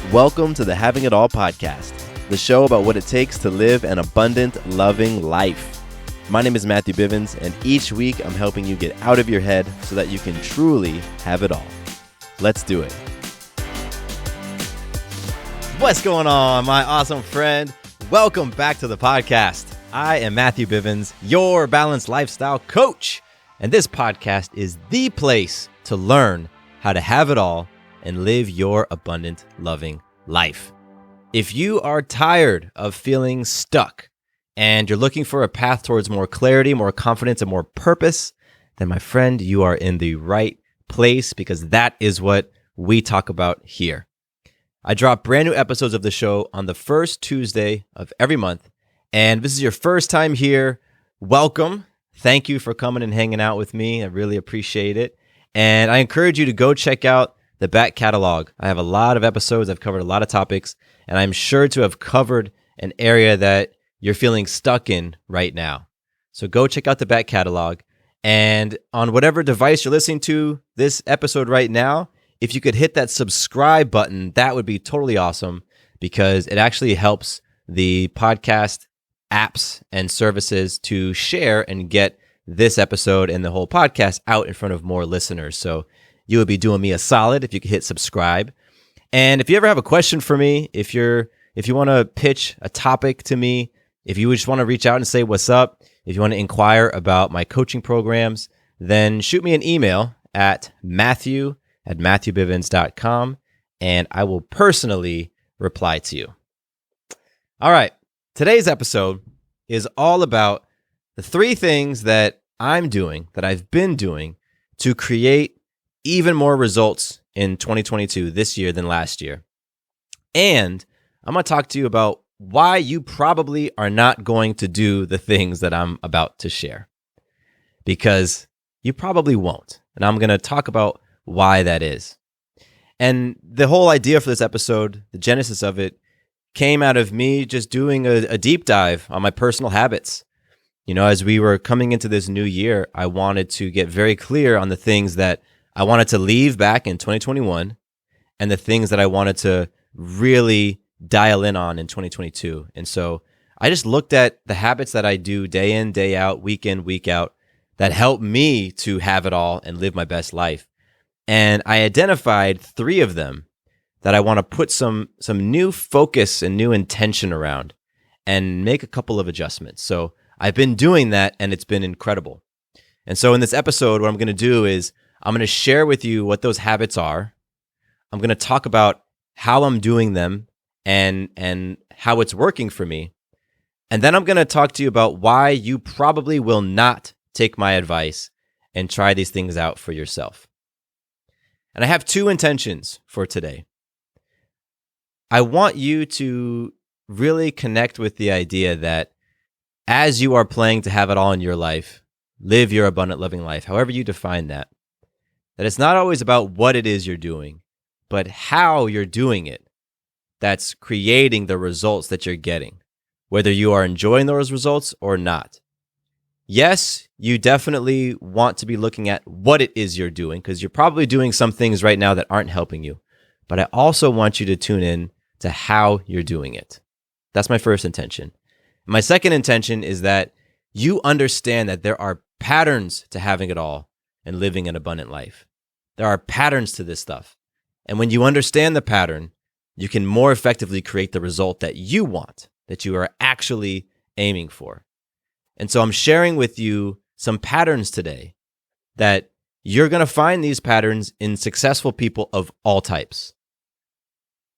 Welcome to the Having It All podcast, the show about what it takes to live an abundant, loving life. My name is Matthew Bivens, and each week I'm helping you get out of your head so that you can truly have it all. Let's do it. What's going on, my awesome friend? Welcome back to the podcast. I am Matthew Bivens, your balanced lifestyle coach, and this podcast is the place to learn how to have it all and live your abundant, loving life. If you are tired of feeling stuck and you're looking for a path towards more clarity, more confidence, and more purpose, then my friend, you are in the right place because that is what we talk about here. I drop brand new episodes of the show on the first Tuesday of every month. And if this is your first time here, welcome. Thank you for coming and hanging out with me. I really appreciate it. And I encourage you to go check out the back catalog. I have a lot of episodes. I've covered a lot of topics, and I'm sure to have covered an area that you're feeling stuck in right now. So go check out the back catalog. And on whatever device you're listening to this episode right now, if you could hit that subscribe button, that would be totally awesome because it actually helps the podcast apps and services to share and get this episode and the whole podcast out in front of more listeners. So you would be doing me a solid if you could hit subscribe. And if you ever have a question for me, if you want to pitch a topic to me, if you just want to reach out and say what's up, if you want to inquire about my coaching programs, then shoot me an email at matthew@matthewbivens.com, and I will personally reply to you. All right, today's episode is all about the three things that I'm doing, that I've been doing to create even more results in 2022 this year than last year. And I'm going to talk to you about why you probably are not going to do the things that I'm about to share, because you probably won't. And I'm going to talk about why that is. And the whole idea for this episode, the genesis of it, came out of me just doing a deep dive on my personal habits. You know, as we were coming into this new year, I wanted to get very clear on the things that I wanted to leave back in 2021 and the things that I wanted to really dial in on in 2022. And so I just looked at the habits that I do day in, day out, week in, week out, that help me to have it all and live my best life. And I identified three of them that I want to put some new focus and new intention around and make a couple of adjustments. So I've been doing that, and it's been incredible. And so in this episode, what I'm going to do is I'm going to share with you what those habits are. I'm going to talk about how I'm doing them and how it's working for me. And then I'm going to talk to you about why you probably will not take my advice and try these things out for yourself. And I have two intentions for today. I want you to really connect with the idea that as you are playing to have it all in your life, live your abundant, loving life, however you define that it's not always about what it is you're doing, but how you're doing it that's creating the results that you're getting, whether you are enjoying those results or not. Yes, you definitely want to be looking at what it is you're doing because you're probably doing some things right now that aren't helping you. But I also want you to tune in to how you're doing it. That's my first intention. My second intention is that you understand that there are patterns to having it all and living an abundant life. There are patterns to this stuff. And when you understand the pattern, you can more effectively create the result that you want, that you are actually aiming for. And so I'm sharing with you some patterns today that you're going to find these patterns in successful people of all types.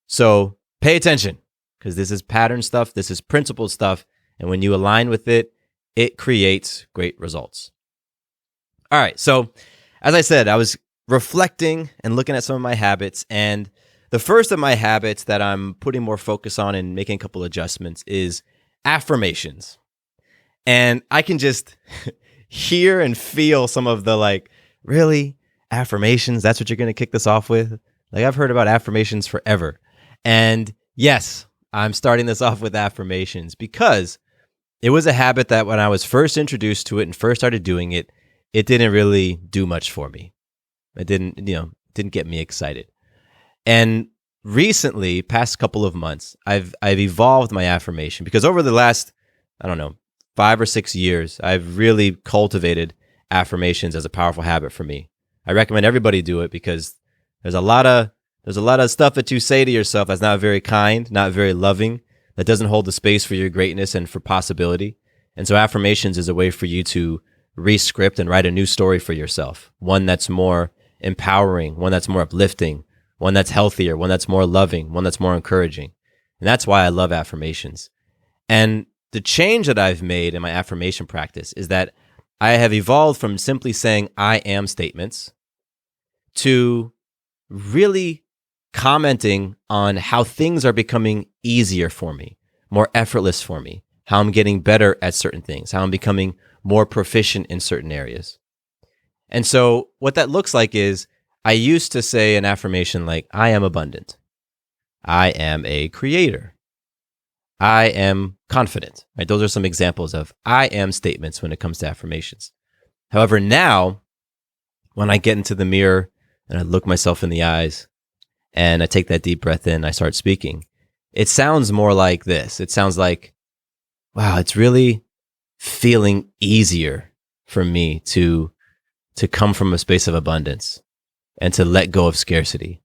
So pay attention, because this is pattern stuff, this is principle stuff, and when you align with it, it creates great results. All right, so as I said, I was reflecting and looking at some of my habits, and the first of my habits that I'm putting more focus on and making a couple adjustments is affirmations. And I can just hear and feel some of the really? Affirmations? That's what you're going to kick this off with? I've heard about affirmations forever. And yes, I'm starting this off with affirmations because it was a habit that when I was first introduced to it and first started doing it, it didn't really do much for me. It didn't get me excited. And recently, past couple of months, I've evolved my affirmation because over the last, I don't know, 5 or 6 years, I've really cultivated affirmations as a powerful habit for me. I recommend everybody do it because there's a lot of stuff that you say to yourself that's not very kind, not very loving, that doesn't hold the space for your greatness and for possibility. And so affirmations is a way for you to re-script and write a new story for yourself, one that's more empowering, one that's more uplifting, one that's healthier, one that's more loving, one that's more encouraging. And that's why I love affirmations. And the change that I've made in my affirmation practice is that I have evolved from simply saying I am statements to really commenting on how things are becoming easier for me, more effortless for me, how I'm getting better at certain things, how I'm becoming more proficient in certain areas. And so what that looks like is I used to say an affirmation like, I am abundant. I am a creator. I am confident. Right? Those are some examples of I am statements when it comes to affirmations. However, now when I get into the mirror and I look myself in the eyes and I take that deep breath in, I start speaking, it sounds more like this. It sounds like, wow, it's really feeling easier for me to come from a space of abundance and to let go of scarcity.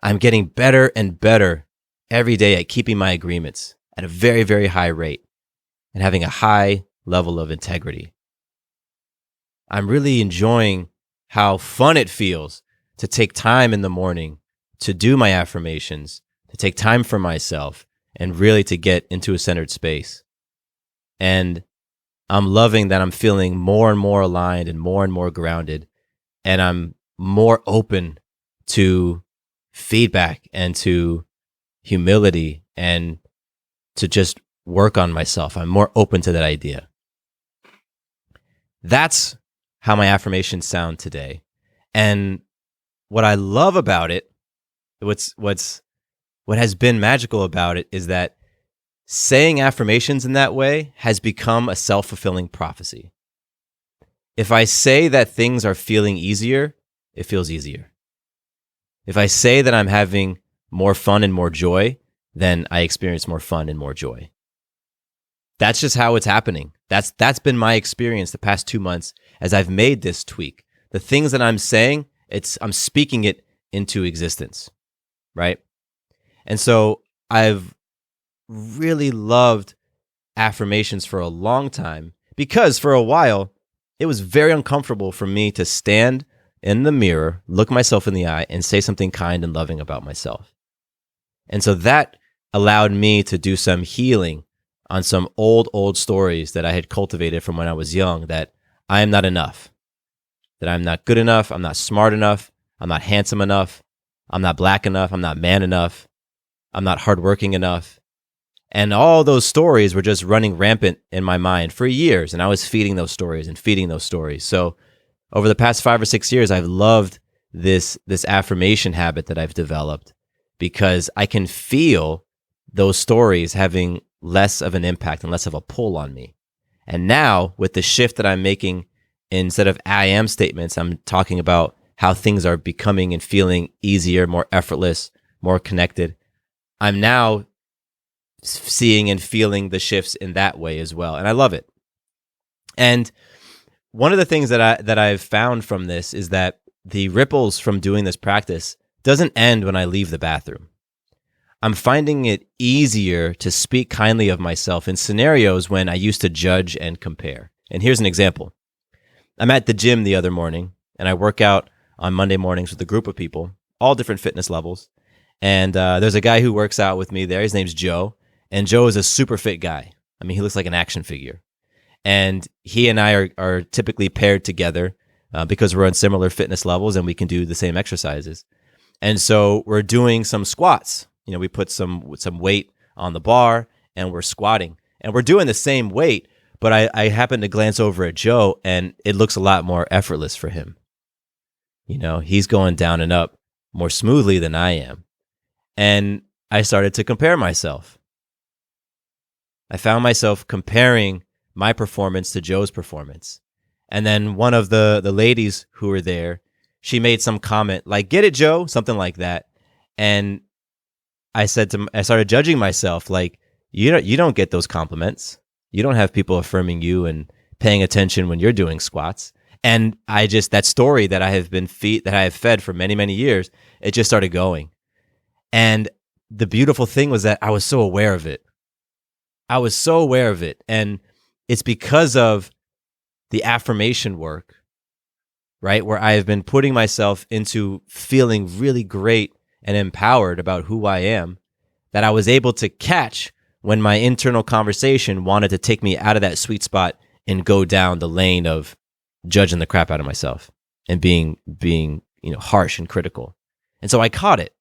I'm getting better and better every day at keeping my agreements at a very, very high rate and having a high level of integrity. I'm really enjoying how fun it feels to take time in the morning to do my affirmations, to take time for myself, and really to get into a centered space. And I'm loving that I'm feeling more and more aligned and more grounded, and I'm more open to feedback and to humility and to just work on myself. I'm more open to that idea. That's how my affirmations sound today. And what I love about it, what has been magical about it is that saying affirmations in that way has become a self-fulfilling prophecy. If I say that things are feeling easier, it feels easier. If I say that I'm having more fun and more joy, then I experience more fun and more joy. That's just how it's happening. That's been my experience the past 2 months as I've made this tweak. The things that I'm saying, I'm speaking it into existence, right? And so I've really loved affirmations for a long time because for a while, it was very uncomfortable for me to stand in the mirror, look myself in the eye, and say something kind and loving about myself. And so that allowed me to do some healing on some old stories that I had cultivated from when I was young, that I am not enough, that I'm not good enough, I'm not smart enough, I'm not handsome enough, I'm not black enough, I'm not man enough, I'm not hardworking enough. And all those stories were just running rampant in my mind for years, and I was feeding those stories and feeding those stories. So over the past 5 or 6 years, I've loved this affirmation habit that I've developed because I can feel those stories having less of an impact and less of a pull on me. And now with the shift that I'm making, instead of I am statements, I'm talking about how things are becoming and feeling easier, more effortless, more connected. I'm now seeing and feeling the shifts in that way as well. And I love it. And one of the things that I've found from this is that the ripples from doing this practice doesn't end when I leave the bathroom. I'm finding it easier to speak kindly of myself in scenarios when I used to judge and compare. And here's an example. I'm at the gym the other morning, and I work out on Monday mornings with a group of people, all different fitness levels. And there's a guy who works out with me there. His name's Joe. And Joe is a super fit guy. I mean, he looks like an action figure. And he and I are typically paired together because we're on similar fitness levels and we can do the same exercises. And so we're doing some squats. You know, we put some weight on the bar and we're squatting. And we're doing the same weight, but I happen to glance over at Joe and it looks a lot more effortless for him. You know, he's going down and up more smoothly than I am. And I started to compare myself. I found myself comparing my performance to Joe's performance. And then one of the ladies who were there, she made some comment like, "Get it, Joe?" Something like that. And I started judging myself like, you don't get those compliments. You don't have people affirming you and paying attention when you're doing squats. And that story that I have fed for many, many years, it just started going. And the beautiful thing was that I was so aware of it. And it's because of the affirmation work, right? Where I have been putting myself into feeling really great and empowered about who I am, that I was able to catch when my internal conversation wanted to take me out of that sweet spot and go down the lane of judging the crap out of myself and being harsh and critical. And so I caught it.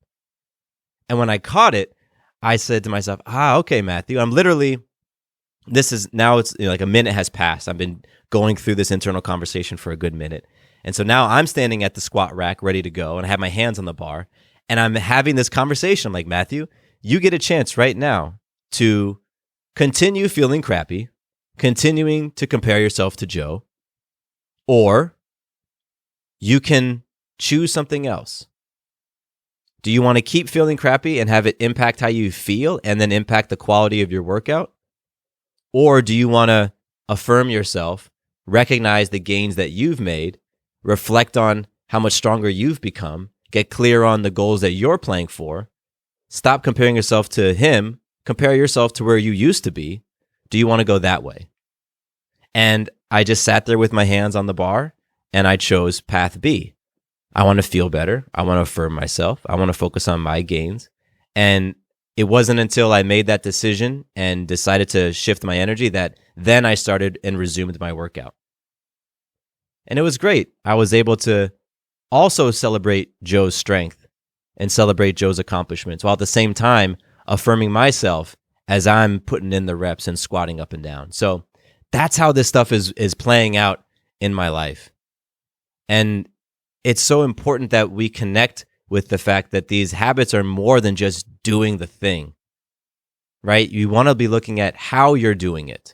And when I caught it, I said to myself, okay, Matthew, it's like a minute has passed. I've been going through this internal conversation for a good minute. And so now I'm standing at the squat rack ready to go, and I have my hands on the bar, and I'm having this conversation. I'm like, Matthew, you get a chance right now to continue feeling crappy, continuing to compare yourself to Joe, or you can choose something else. Do you want to keep feeling crappy and have it impact how you feel and then impact the quality of your workout? Or do you want to affirm yourself, recognize the gains that you've made, reflect on how much stronger you've become, get clear on the goals that you're playing for, stop comparing yourself to him, compare yourself to where you used to be? Do you want to go that way? And I just sat there with my hands on the bar, and I chose path B. I want to feel better. I want to affirm myself. I want to focus on my gains. And it wasn't until I made that decision and decided to shift my energy that then I started and resumed my workout. And it was great. I was able to also celebrate Joe's strength and celebrate Joe's accomplishments while at the same time affirming myself as I'm putting in the reps and squatting up and down. So that's how this stuff is playing out in my life. And it's so important that we connect with the fact that these habits are more than just doing the thing, right? You want to be looking at how you're doing it.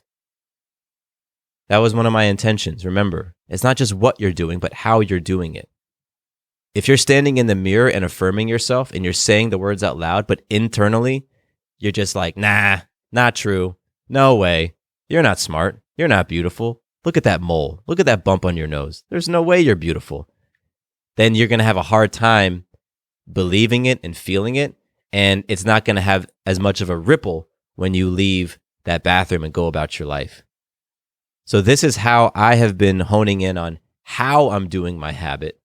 That was one of my intentions. Remember, it's not just what you're doing, but how you're doing it. If you're standing in the mirror and affirming yourself and you're saying the words out loud, but internally, you're just like, nah, not true. No way. You're not smart. You're not beautiful. Look at that mole. Look at that bump on your nose. There's no way you're beautiful. Then you're going to have a hard time believing it and feeling it, and it's not going to have as much of a ripple when you leave that bathroom and go about your life. So this is how I have been honing in on how I'm doing my habit,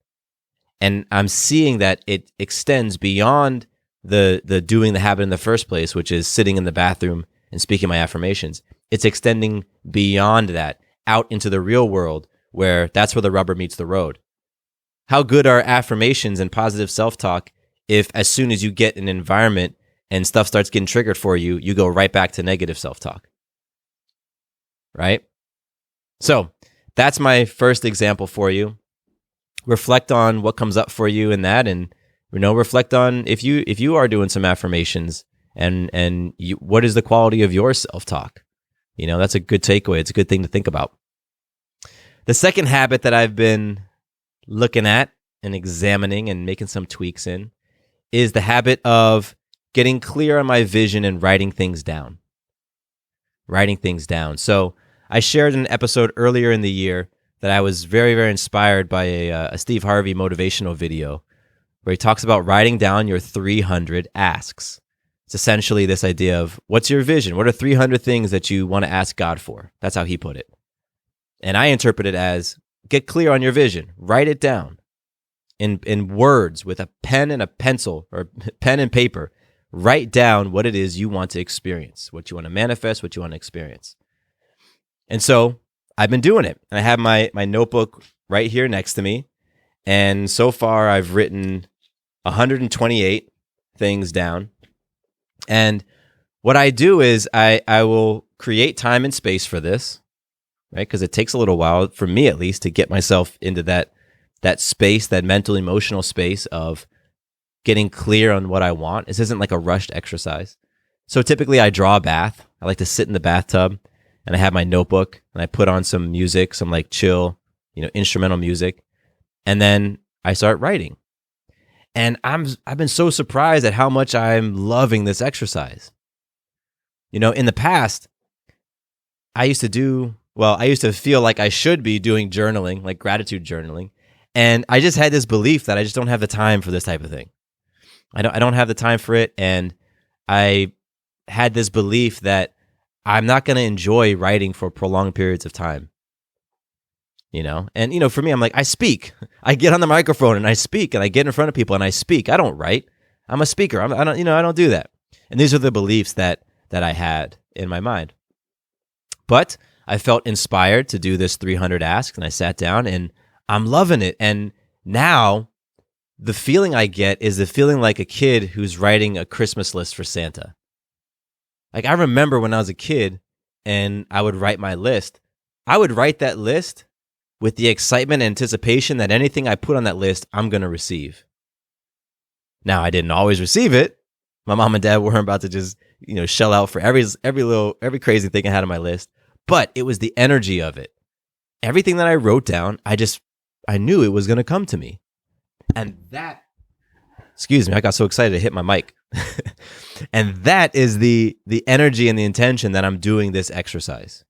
and I'm seeing that it extends beyond the doing the habit in the first place, which is sitting in the bathroom and speaking my affirmations. It's extending beyond that out into the real world, where that's where the rubber meets the road. How good are affirmations and positive self-talk if as soon as you get an environment and stuff starts getting triggered for you, you go right back to negative self-talk, right? So that's my first example for you. Reflect on what comes up for you in that, and reflect on if you are doing some affirmations and what is the quality of your self-talk. That's a good takeaway. It's a good thing to think about. The second habit that I've been looking at and examining and making some tweaks in is the habit of getting clear on my vision and writing things down. So I shared in an episode earlier in the year that I was very, very inspired by a Steve Harvey motivational video where he talks about writing down your 300 asks. It's essentially this idea of, what's your vision? What are 300 things that you want to ask God for? That's how he put it. And I interpret it as, get clear on your vision. Write it down in words with a pen and a pencil, or pen and paper. Write down what it is you want to experience, what you want to manifest, what you want to experience. And so I've been doing it. And I have my notebook right here next to me. And so far I've written 128 things down. And what I do is I will create time and space for this, right? Because it takes a little while, for me at least, to get myself into that space, that mental, emotional space of getting clear on what I want. This isn't like a rushed exercise. So typically I draw a bath. I like to sit in the bathtub, and I have my notebook, and I put on some music, some like chill, instrumental music. And then I start writing. And I've been so surprised at how much I'm loving this exercise. In the past, I used to feel like I should be doing journaling, like gratitude journaling. And I just had this belief that I just don't have the time for this type of thing. I don't have the time for it. And I had this belief that I'm not going to enjoy writing for prolonged periods of time. And for me, I'm like, I speak. I get on the microphone and I speak, and I get in front of people and I speak. I don't write. I'm a speaker. I don't do that. And these are the beliefs that I had in my mind. But I felt inspired to do this 300 asks, and I sat down and I'm loving it. And now the feeling I get is the feeling like a kid who's writing a Christmas list for Santa. Like, I remember when I was a kid and I would write my list, I would write that list with the excitement and anticipation that anything I put on that list, I'm going to receive. Now, I didn't always receive it. My mom and dad weren't about to just, shell out for every crazy thing I had on my list. But it was the energy of it. Everything that I wrote down, I knew it was going to come to me. And that, excuse me, I got so excited to hit my mic. And that is the energy and the intention that I'm doing this exercise.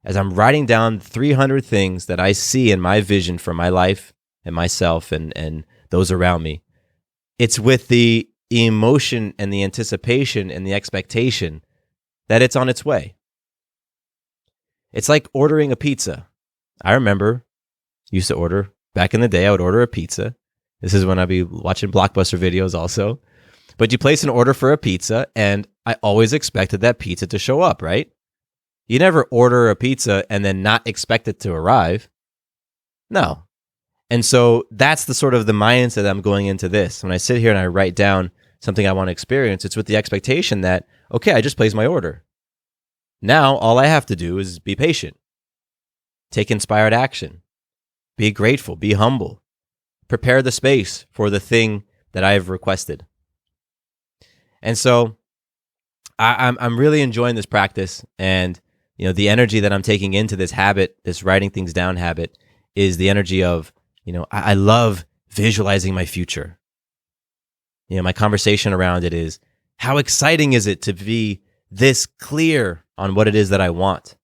As I'm writing down 300 things that I see in my vision for my life and myself and those around me, it's with the emotion and the anticipation and the expectation that it's on its way. It's like ordering a pizza. I remember used to order, back in the day, I would order a pizza. This is when I'd be watching Blockbuster videos also. But you place an order for a pizza, and I always expected that pizza to show up, right? You never order a pizza and then not expect it to arrive. No. And so that's the sort of the mindset that I'm going into this. When I sit here and I write down something I want to experience, it's with the expectation that, okay, I just placed my order. Now, all I have to do is be patient, take inspired action, be grateful, be humble, prepare the space for the thing that I've requested. And so I'm really enjoying this practice, and the energy that I'm taking into this habit, this writing things down habit, is the energy of, I love visualizing my future. My conversation around it is, how exciting is it to be this clear on what it is that I want?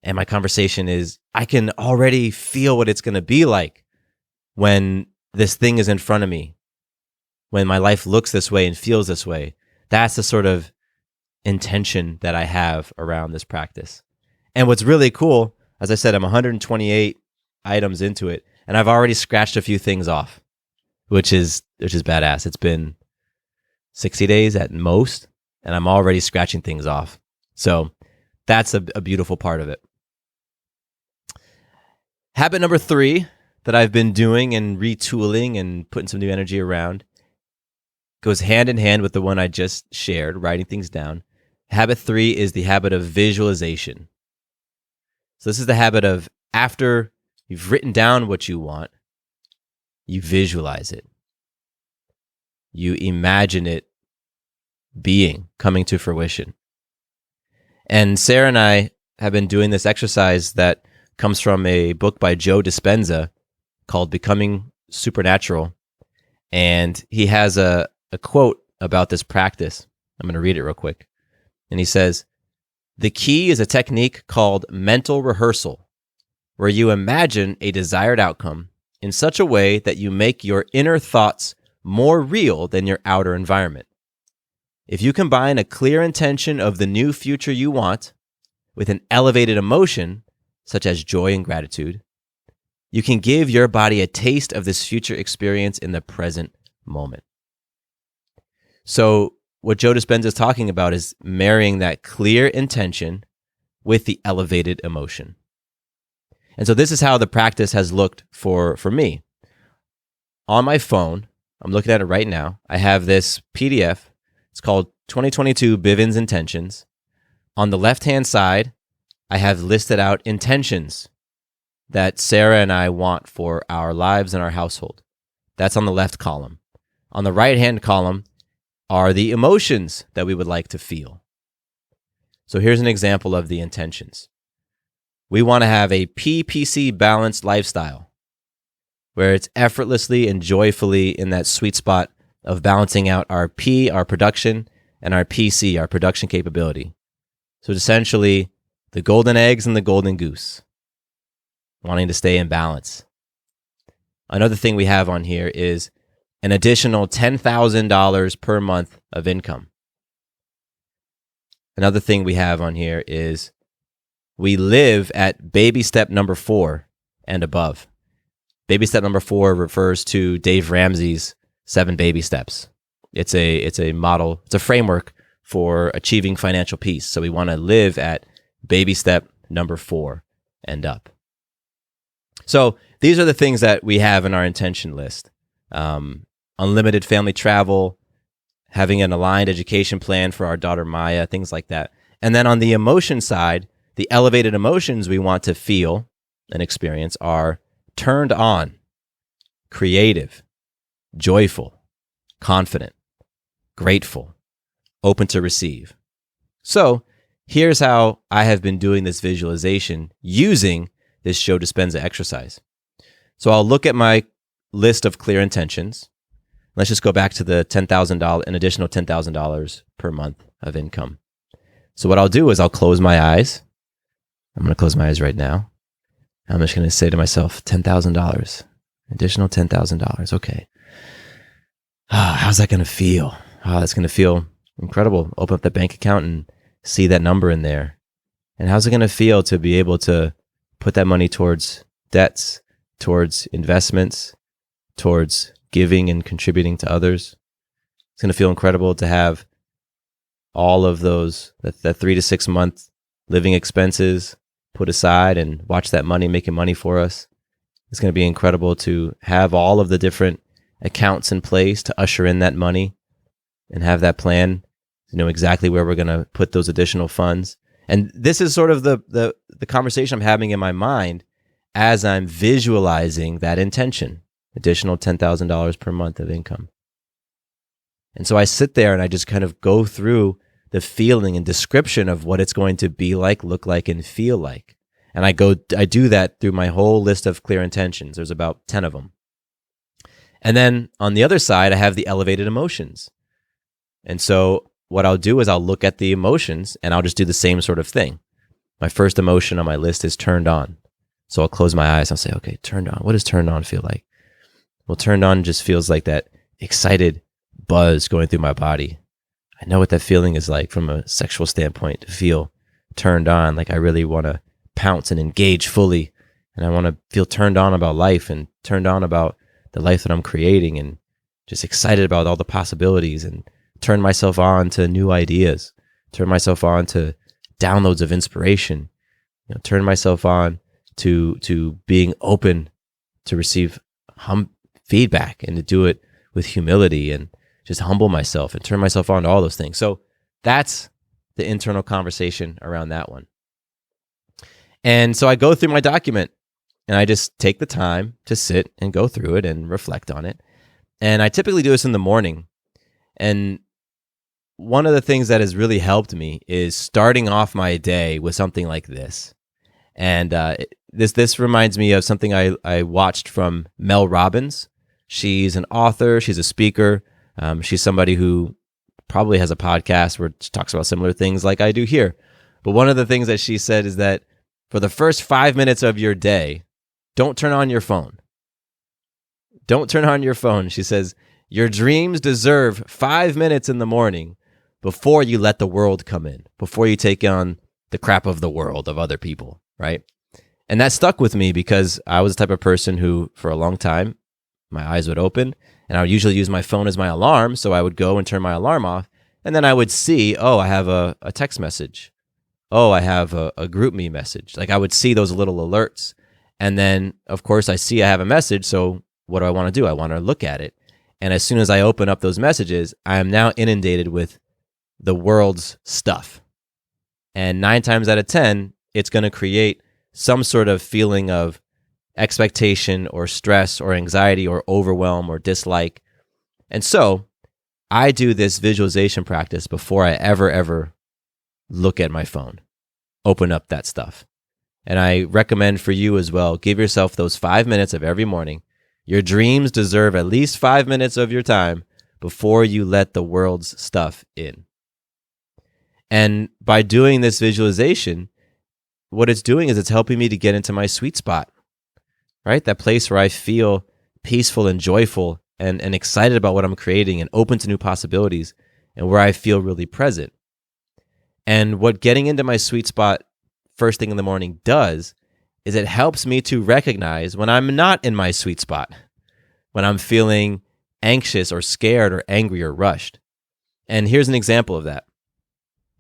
And my conversation is, I can already feel what it's going to be like when this thing is in front of me, when my life looks this way and feels this way. That's the sort of intention that I have around this practice. And what's really cool, as I said, I'm 128 items into it, and I've already scratched a few things off, which is badass. It's been 60 days at most, and I'm already scratching things off. So that's a beautiful part of it. Habit number 3 that I've been doing and retooling and putting some new energy around goes hand in hand with the one I just shared, writing things down. Habit 3 is the habit of visualization. So this is the habit of, after you've written down what you want, you visualize it. You imagine it coming to fruition. And Sarah and I have been doing this exercise that comes from a book by Joe Dispenza called Becoming Supernatural. And he has a quote about this practice. I'm going to read it real quick. And he says, "The key is a technique called mental rehearsal, where you imagine a desired outcome in such a way that you make your inner thoughts more real than your outer environment. If you combine a clear intention of the new future you want with an elevated emotion, such as joy and gratitude, you can give your body a taste of this future experience in the present moment." So what Joe Dispenza is talking about is marrying that clear intention with the elevated emotion. And so this is how the practice has looked for me. On my phone, I'm looking at it right now, I have this PDF. It's called 2022 Bivens Intentions. On the left-hand side, I have listed out intentions that Sarah and I want for our lives and our household. That's on the left column. On the right-hand column are the emotions that we would like to feel. So here's an example of the intentions. We want to have a PPC balanced lifestyle where it's effortlessly and joyfully in that sweet spot of balancing out our P, our production, and our PC, our production capability. So it's essentially the golden eggs and the golden goose, wanting to stay in balance. Another thing we have on here is an additional $10,000 per month of income. Another thing we have on here is we live at baby step number 4 and above. Baby step number 4 refers to Dave Ramsey's 7 baby steps. It's a model, it's a framework for achieving financial peace. So we want to live at baby step number 4 and up. So these are the things that we have in our intention list. Unlimited family travel, having an aligned education plan for our daughter Maya, things like that. And then on the emotion side, the elevated emotions we want to feel and experience are turned on, creative, joyful, confident, grateful, open to receive. So here's how I have been doing this visualization using this Joe Dispenza exercise. So I'll look at my list of clear intentions. Let's just go back to the $10,000, an additional $10,000 per month of income. So what I'll do is I'll close my eyes. I'm going to close my eyes right now. I'm just going to say to myself, $10,000, additional $10,000. Okay. How's that going to feel? That's going to feel incredible. Open up the bank account and see that number in there. And how's it going to feel to be able to put that money towards debts, towards investments, towards giving and contributing to others? It's going to feel incredible to have all of those, that 3 to 6 month living expenses put aside and watch that money making money for us. It's going to be incredible to have all of the different accounts in place to usher in that money and have that plan to know exactly where we're going to put those additional funds. And this is sort of the conversation I'm having in my mind as I'm visualizing that intention, additional $10,000 per month of income. And so I sit there and I just kind of go through the feeling and description of what it's going to be like, look like, and feel like. And I do that through my whole list of clear intentions. There's about 10 of them. And then on the other side, I have the elevated emotions. And so what I'll do is I'll look at the emotions and I'll just do the same sort of thing. My first emotion on my list is turned on. So I'll close my eyes and I'll say, okay, turned on. What does turned on feel like? Well, turned on just feels like that excited buzz going through my body. I know what that feeling is like from a sexual standpoint, to feel turned on, like I really want to pounce and engage fully. And I want to feel turned on about life and turned on about the life that I'm creating and just excited about all the possibilities and turn myself on to new ideas, turn myself on to downloads of inspiration, turn myself on to being open to receive feedback and to do it with humility and just humble myself and turn myself on to all those things. So that's the internal conversation around that one. And so I go through my document and I just take the time to sit and go through it and reflect on it. And I typically do this in the morning. And one of the things that has really helped me is starting off my day with something like this. And this reminds me of something I watched from Mel Robbins. She's an author. She's a speaker. She's somebody who probably has a podcast where she talks about similar things like I do here. But one of the things that she said is that for the first 5 minutes of your day, don't turn on your phone. Don't turn on your phone. She says, your dreams deserve 5 minutes in the morning before you let the world come in, before you take on the crap of the world of other people, right? And that stuck with me because I was the type of person who, for a long time, my eyes would open and I would usually use my phone as my alarm. So I would go and turn my alarm off. And then I would see, oh, I have a text message. Oh, I have a group me message. Like I would see those little alerts. And then, of course, I see I have a message. So what do I want to do? I want to look at it. And as soon as I open up those messages, I am now inundated with the world's stuff. And 9 times out of 10, it's going to create some sort of feeling of expectation or stress or anxiety or overwhelm or dislike. And so I do this visualization practice before I ever look at my phone, open up that stuff. And I recommend for you as well, give yourself those 5 minutes of every morning. Your dreams deserve at least 5 minutes of your time before you let the world's stuff in. And by doing this visualization, what it's doing is it's helping me to get into my sweet spot, right? That place where I feel peaceful and joyful and excited about what I'm creating and open to new possibilities, and where I feel really present. And what getting into my sweet spot first thing in the morning does is it helps me to recognize when I'm not in my sweet spot, when I'm feeling anxious or scared or angry or rushed. And here's an example of that.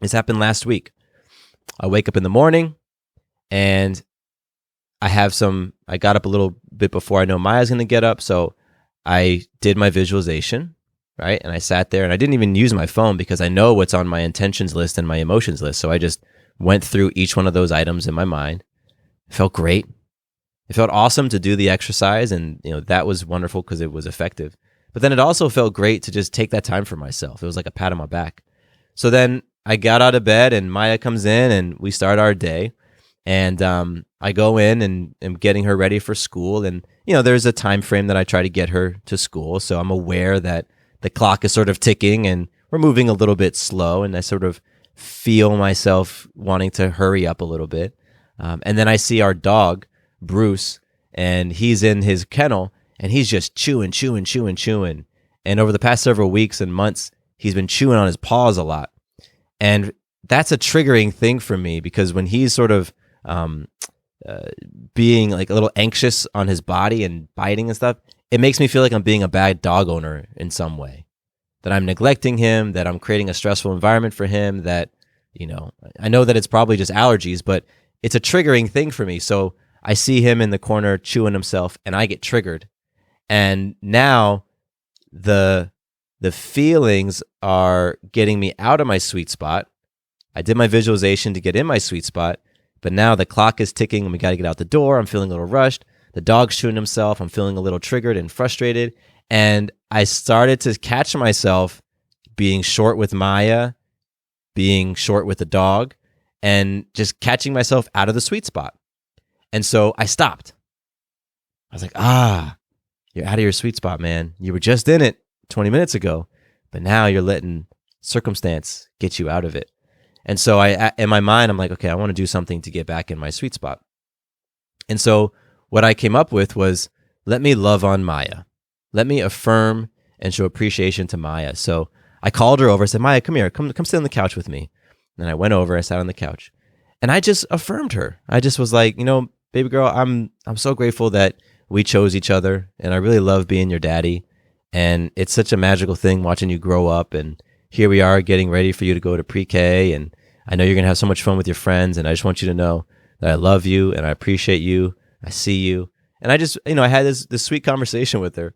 This happened last week. I wake up in the morning and I got up a little bit before I know Maya's going to get up. So I did my visualization, right? And I sat there and I didn't even use my phone because I know what's on my intentions list and my emotions list. So I just went through each one of those items in my mind. It felt great. It felt awesome to do the exercise, and that was wonderful because it was effective. But then it also felt great to just take that time for myself. It was like a pat on my back. So then I got out of bed and Maya comes in and we start our day. And I go in and am getting her ready for school. And, there's a time frame that I try to get her to school. So I'm aware that the clock is sort of ticking and we're moving a little bit slow. And I sort of feel myself wanting to hurry up a little bit. And then I see our dog, Bruce, and he's in his kennel and he's just chewing. And over the past several weeks and months, he's been chewing on his paws a lot. And that's a triggering thing for me because when he's sort of being like a little anxious on his body and biting and stuff, it makes me feel like I'm being a bad dog owner in some way, that I'm neglecting him, that I'm creating a stressful environment for him, that, I know that it's probably just allergies, but it's a triggering thing for me. So I see him in the corner chewing himself and I get triggered. And now the feelings are getting me out of my sweet spot. I did my visualization to get in my sweet spot, but now the clock is ticking and we got to get out the door. I'm feeling a little rushed. The dog's chewing himself. I'm feeling a little triggered and frustrated. And I started to catch myself being short with Maya, being short with the dog, and just catching myself out of the sweet spot. And so I stopped. I was like, you're out of your sweet spot, man. You were just in it 20 minutes ago, but now you're letting circumstance get you out of it. And so in my mind, I'm like, okay, I want to do something to get back in my sweet spot. And so what I came up with was, let me love on Maya. Let me affirm and show appreciation to Maya. So I called her over. I said, Maya, come here. Come sit on the couch with me. And I went over. I sat on the couch. And I just affirmed her. I just was like, baby girl, I'm so grateful that we chose each other. And I really love being your daddy. And it's such a magical thing watching you grow up. And here we are getting ready for you to go to pre-K, and I know you're going to have so much fun with your friends, and I just want you to know that I love you and I appreciate you. I see you. And I just, I had this sweet conversation with her,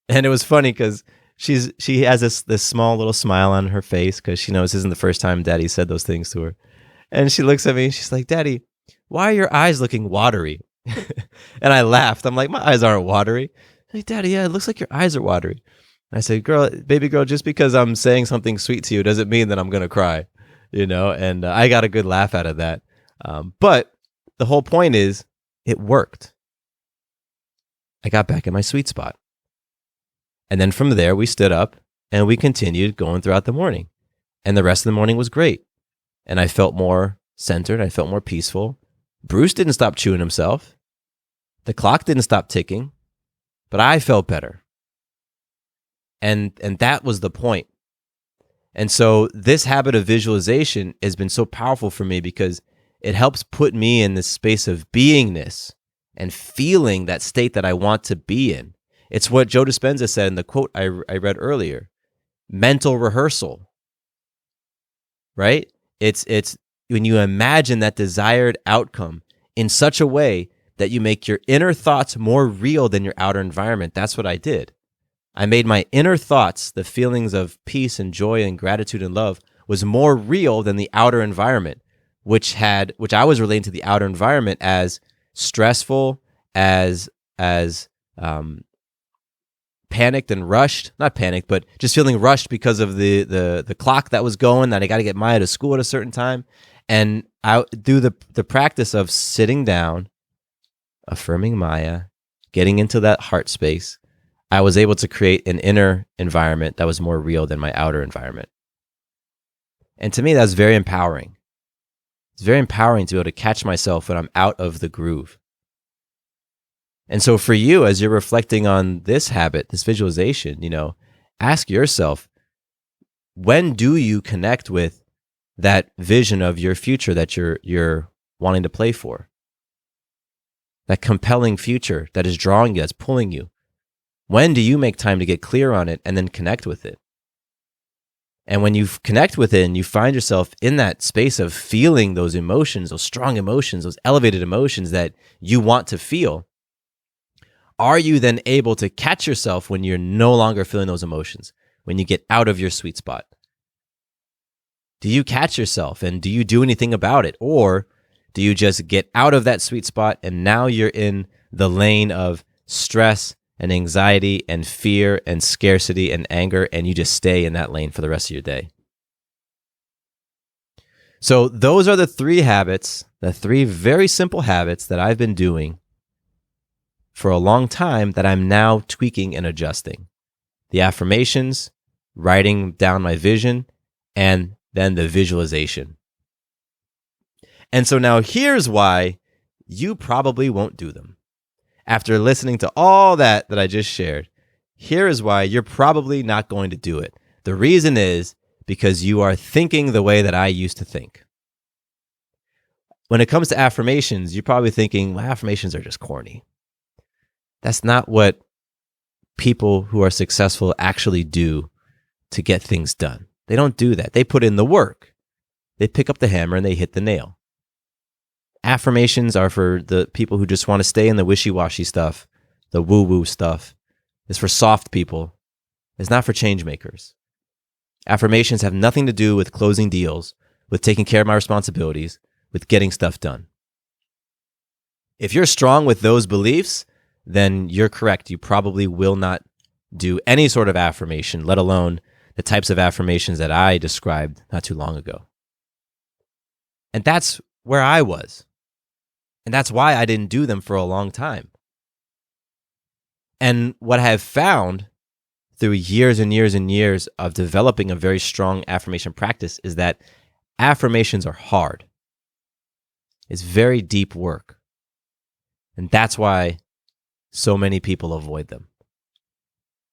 and it was funny because she has this small little smile on her face because she knows this isn't the first time Daddy said those things to her. And she looks at me and she's like, Daddy, why are your eyes looking watery? And I laughed. I'm like, my eyes aren't watery. She's like, Daddy, yeah, it looks like your eyes are watery. I said, baby girl, just because I'm saying something sweet to you doesn't mean that I'm going to cry, and I got a good laugh out of that. But the whole point is it worked. I got back in my sweet spot. And then from there, we stood up and we continued going throughout the morning. And the rest of the morning was great. And I felt more centered. I felt more peaceful. Bruce didn't stop chewing himself. The clock didn't stop ticking, but I felt better. And that was the point. And so this habit of visualization has been so powerful for me because it helps put me in this space of beingness and feeling that state that I want to be in. It's what Joe Dispenza said in the quote I read earlier, mental rehearsal, right? It's when you imagine that desired outcome in such a way that you make your inner thoughts more real than your outer environment. That's what I did. I made my inner thoughts, the feelings of peace and joy and gratitude and love, was more real than the outer environment, which I was relating to the outer environment as stressful, as panicked and rushed. Not panicked, but just feeling rushed because of the clock that was going, that I got to get Maya to school at a certain time. And I do the practice of sitting down, affirming Maya, getting into that heart space, I was able to create an inner environment that was more real than my outer environment. And to me, that's very empowering. It's very empowering to be able to catch myself when I'm out of the groove. And so for you, as you're reflecting on this habit, this visualization, ask yourself, when do you connect with that vision of your future that you're wanting to play for? That compelling future that is drawing you, that's pulling you. When do you make time to get clear on it and then connect with it? And when you connect with it and you find yourself in that space of feeling those emotions, those strong emotions, those elevated emotions that you want to feel, are you then able to catch yourself when you're no longer feeling those emotions, when you get out of your sweet spot? Do you catch yourself and do you do anything about it? Or do you just get out of that sweet spot and now you're in the lane of stress and anxiety and fear and scarcity and anger, and you just stay in that lane for the rest of your day? So those are the three habits, the three very simple habits that I've been doing for a long time that I'm now tweaking and adjusting. The affirmations, writing down my vision, and then the visualization. And so now here's why you probably won't do them. After listening to all that I just shared, here is why you're probably not going to do it. The reason is because you are thinking the way that I used to think. When it comes to affirmations, you're probably thinking, well, affirmations are just corny. That's not what people who are successful actually do to get things done. They don't do that. They put in the work. They pick up the hammer and they hit the nail. Affirmations are for the people who just want to stay in the wishy-washy stuff, the woo-woo stuff. It's for soft people. It's not for change makers. Affirmations have nothing to do with closing deals, with taking care of my responsibilities, with getting stuff done. If you're strong with those beliefs, then you're correct. You probably will not do any sort of affirmation, let alone the types of affirmations that I described not too long ago. And that's where I was. And that's why I didn't do them for a long time. And what I have found through years and years and years of developing a very strong affirmation practice is that affirmations are hard. It's very deep work. And that's why so many people avoid them.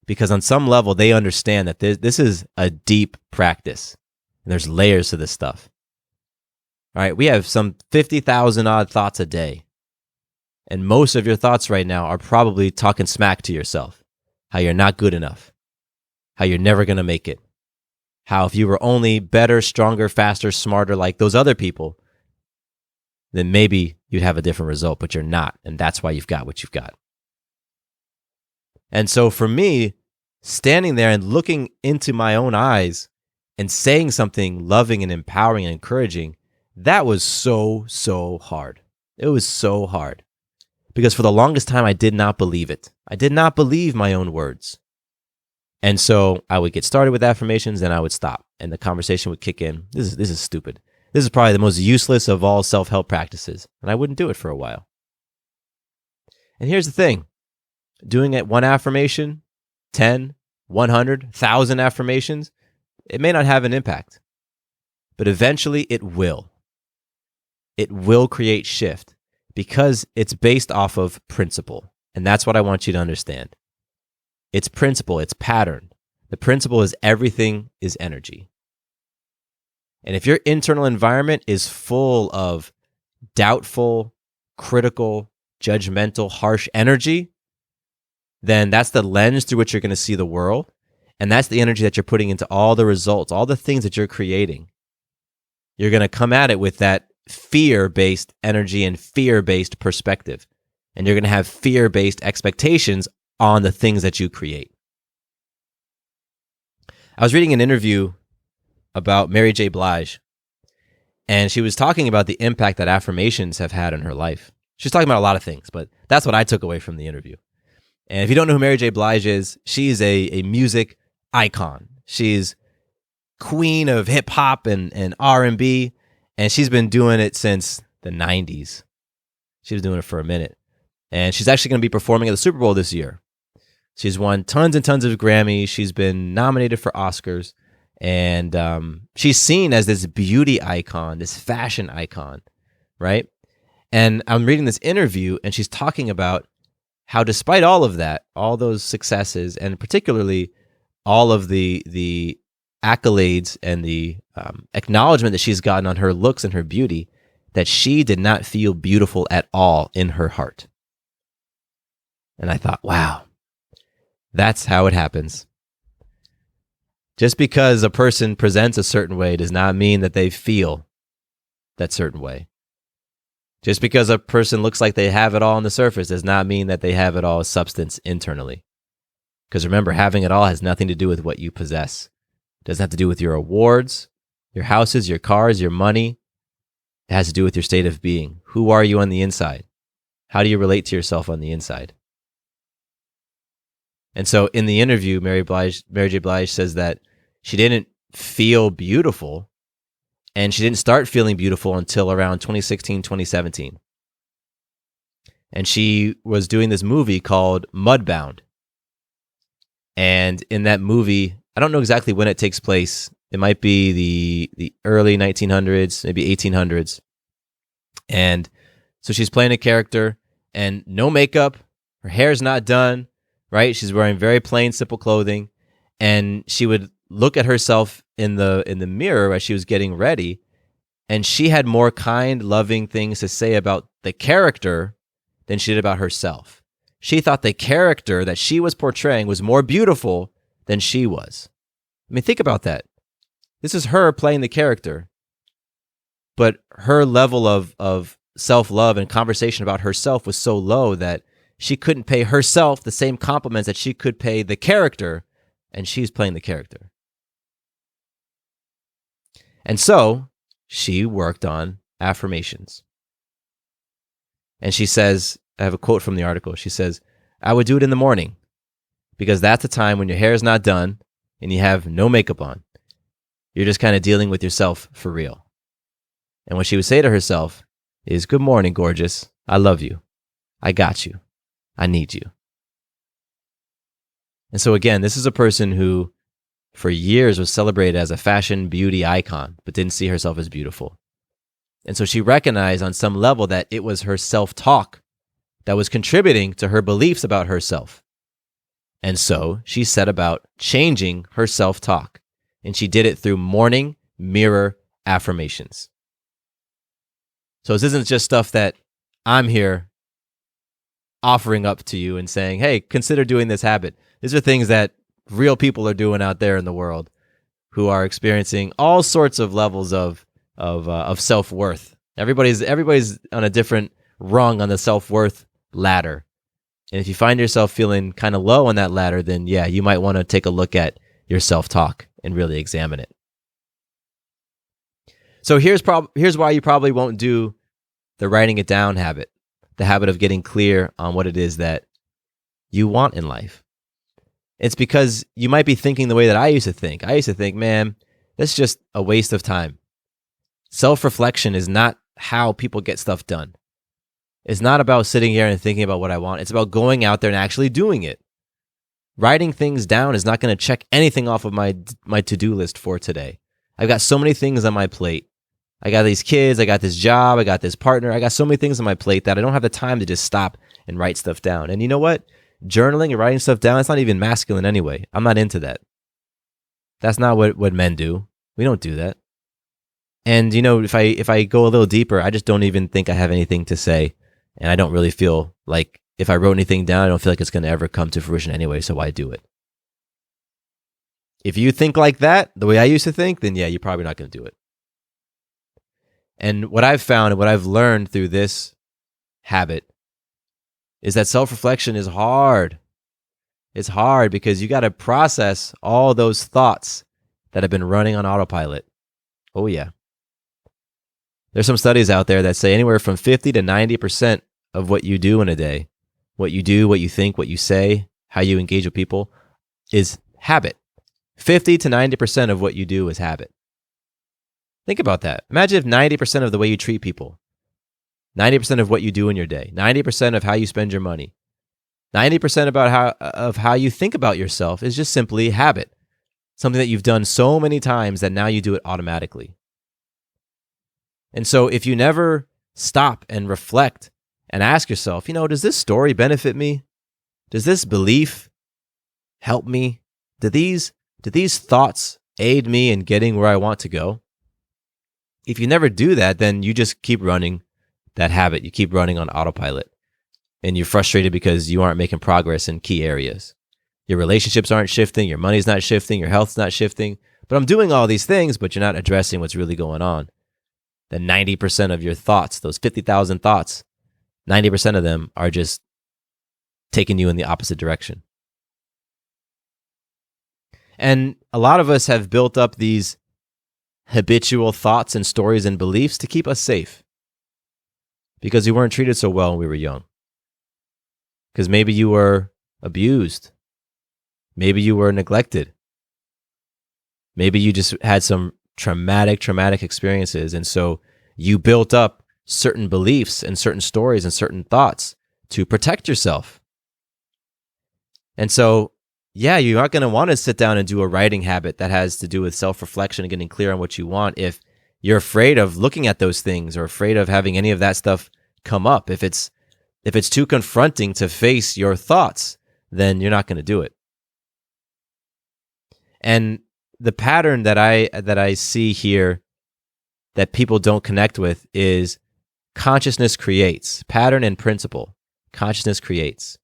Because on some level, they understand that this is a deep practice. And there's layers to this stuff. All right, we have some 50,000 odd thoughts a day. And most of your thoughts right now are probably talking smack to yourself. How you're not good enough. How you're never going to make it. How if you were only better, stronger, faster, smarter like those other people, then maybe you'd have a different result, but you're not. And that's why you've got what you've got. And so for me, standing there and looking into my own eyes and saying something loving and empowering and encouraging, that was so hard. It was so hard. Because for the longest time, I did not believe it. I did not believe my own words. And so I would get started with affirmations and I would stop. And the conversation would kick in. This is stupid. This is probably the most useless of all self-help practices. And I wouldn't do it for a while. And here's the thing. Doing it one affirmation, 10, 100, 1,000 affirmations, it may not have an impact. But eventually it will. It will create shift because it's based off of principle. And that's what I want you to understand. It's principle, it's pattern. The principle is everything is energy. And if your internal environment is full of doubtful, critical, judgmental, harsh energy, then that's the lens through which you're going to see the world. And that's the energy that you're putting into all the results, all the things that you're creating. You're going to come at it with that fear-based energy and fear-based perspective. And you're going to have fear-based expectations on the things that you create. I was reading an interview about Mary J. Blige, and she was talking about the impact that affirmations have had on her life. She's talking about a lot of things, but that's what I took away from the interview. And if you don't know who Mary J. Blige is, she's a music icon. She's queen of hip-hop and R&B, and she's been doing it since the 90s. She was doing it for a minute. And she's actually going to be performing at the Super Bowl this year. She's won tons and tons of Grammys. She's been nominated for Oscars. And she's seen as this beauty icon, this fashion icon, right? And I'm reading this interview, and she's talking about how despite all of that, all those successes, and particularly all of the accolades and the acknowledgement that she's gotten on her looks and her beauty, that she did not feel beautiful at all in her heart. And I thought, wow, that's how it happens. Just because a person presents a certain way does not mean that they feel that certain way. Just because a person looks like they have it all on the surface does not mean that they have it all as substance internally. Because remember, having it all has nothing to do with what you possess. It doesn't have to do with your awards, your houses, your cars, your money. It has to do with your state of being. Who are you on the inside? How do you relate to yourself on the inside? And so in the interview, Mary J. Blige says that she didn't feel beautiful, and she didn't start feeling beautiful until around 2016, 2017. And she was doing this movie called Mudbound. And in that movie, I don't know exactly when it takes place. It might be the early 1900s, maybe 1800s. And so she's playing a character, and no makeup, her hair's not done, right? She's wearing very plain, simple clothing, and she would look at herself in the mirror as she was getting ready, and she had more kind, loving things to say about the character than she did about herself. She thought the character that she was portraying was more beautiful than she was. I mean, think about that. This is her playing the character, but her level of self-love and conversation about herself was so low that she couldn't pay herself the same compliments that she could pay the character, and she's playing the character. And so she worked on affirmations. And she says, I have a quote from the article. She says, "I would do it in the morning because that's the time when your hair is not done and you have no makeup on. You're just kind of dealing with yourself for real." And what she would say to herself is, "Good morning, gorgeous. I love you. I got you. I need you." And so again, this is a person who for years was celebrated as a fashion beauty icon, but didn't see herself as beautiful. And so she recognized on some level that it was her self-talk that was contributing to her beliefs about herself. And so she set about changing her self-talk, and she did it through morning mirror affirmations. So this isn't just stuff that I'm here offering up to you and saying, hey, consider doing this habit. These are things that real people are doing out there in the world who are experiencing all sorts of levels of self-worth. Everybody's on a different rung on the self-worth ladder. And if you find yourself feeling kind of low on that ladder, then yeah, you might want to take a look at your self-talk and really examine it. So here's why you probably won't do the writing it down habit, the habit of getting clear on what it is that you want in life. It's because you might be thinking the way that I used to think. I used to think, man, that's just a waste of time. Self-reflection is not how people get stuff done. It's not about sitting here and thinking about what I want. It's about going out there and actually doing it. Writing things down is not going to check anything off of my to-do list for today. I've got so many things on my plate. I got these kids, I got this job, I got this partner. I got so many things on my plate that I don't have the time to just stop and write stuff down. And you know what? Journaling and writing stuff down, it's not even masculine anyway. I'm not into that. That's not what men do. We don't do that. And you know, if I go a little deeper, I just don't even think I have anything to say. And I don't really feel like if I wrote anything down, I don't feel like it's going to ever come to fruition anyway, so why do it? If you think like that, the way I used to think, then yeah, you're probably not going to do it. And what I've found and what I've learned through this habit is that self-reflection is hard. It's hard because you got to process all those thoughts that have been running on autopilot. Oh yeah. There's some studies out there that say anywhere from 50 to 90% of what you do in a day, what you do, what you think, what you say, how you engage with people is habit. 50 to 90% of what you do is habit. Think about that. Imagine if 90% of the way you treat people, 90% of what you do in your day, 90% of how you spend your money, 90% of how you think about yourself is just simply habit, something that you've done so many times that now you do it automatically. And so if you never stop and reflect and ask yourself, does this story benefit me? Does this belief help me? Do these thoughts aid me in getting where I want to go? If you never do that, then you just keep running that habit. You keep running on autopilot. And you're frustrated because you aren't making progress in key areas. Your relationships aren't shifting, your money's not shifting, your health's not shifting. But I'm doing all these things, but you're not addressing what's really going on. Then 90% of your thoughts, those 50,000 thoughts, 90% of them are just taking you in the opposite direction. And a lot of us have built up these habitual thoughts and stories and beliefs to keep us safe because we weren't treated so well when we were young. Because maybe you were abused. Maybe you were neglected. Maybe you just had some traumatic experiences. And so you built up certain beliefs and certain stories and certain thoughts to protect yourself. And so, you're not going to want to sit down and do a writing habit that has to do with self-reflection and getting clear on what you want if you're afraid of looking at those things or afraid of having any of that stuff come up. If it's too confronting to face your thoughts, then you're not going to do it. And the pattern that I see here that people don't connect with is consciousness creates. Pattern and principle. Consciousness creates.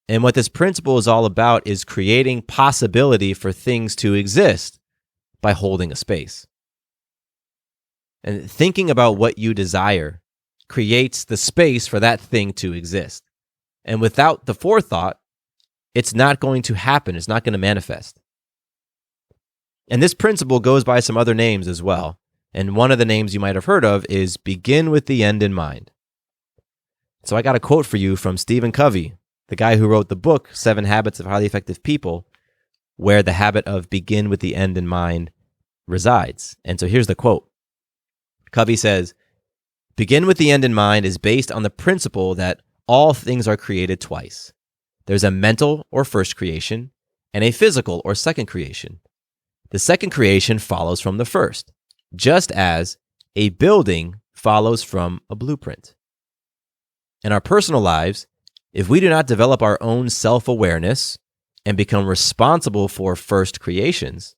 And what this principle is all about is creating possibility for things to exist by holding a space. And thinking about what you desire creates the space for that thing to exist. And without the forethought, it's not going to happen. It's not going to manifest. And this principle goes by some other names as well. And one of the names you might have heard of is begin with the end in mind. So I got a quote for you from Stephen Covey, the guy who wrote the book, 7 Habits of Highly Effective People, where the habit of begin with the end in mind resides. And so here's the quote. Covey says, begin with the end in mind is based on the principle that all things are created twice. There's a mental or first creation and a physical or second creation. The second creation follows from the first, just as a building follows from a blueprint. In our personal lives, if we do not develop our own self-awareness and become responsible for first creations,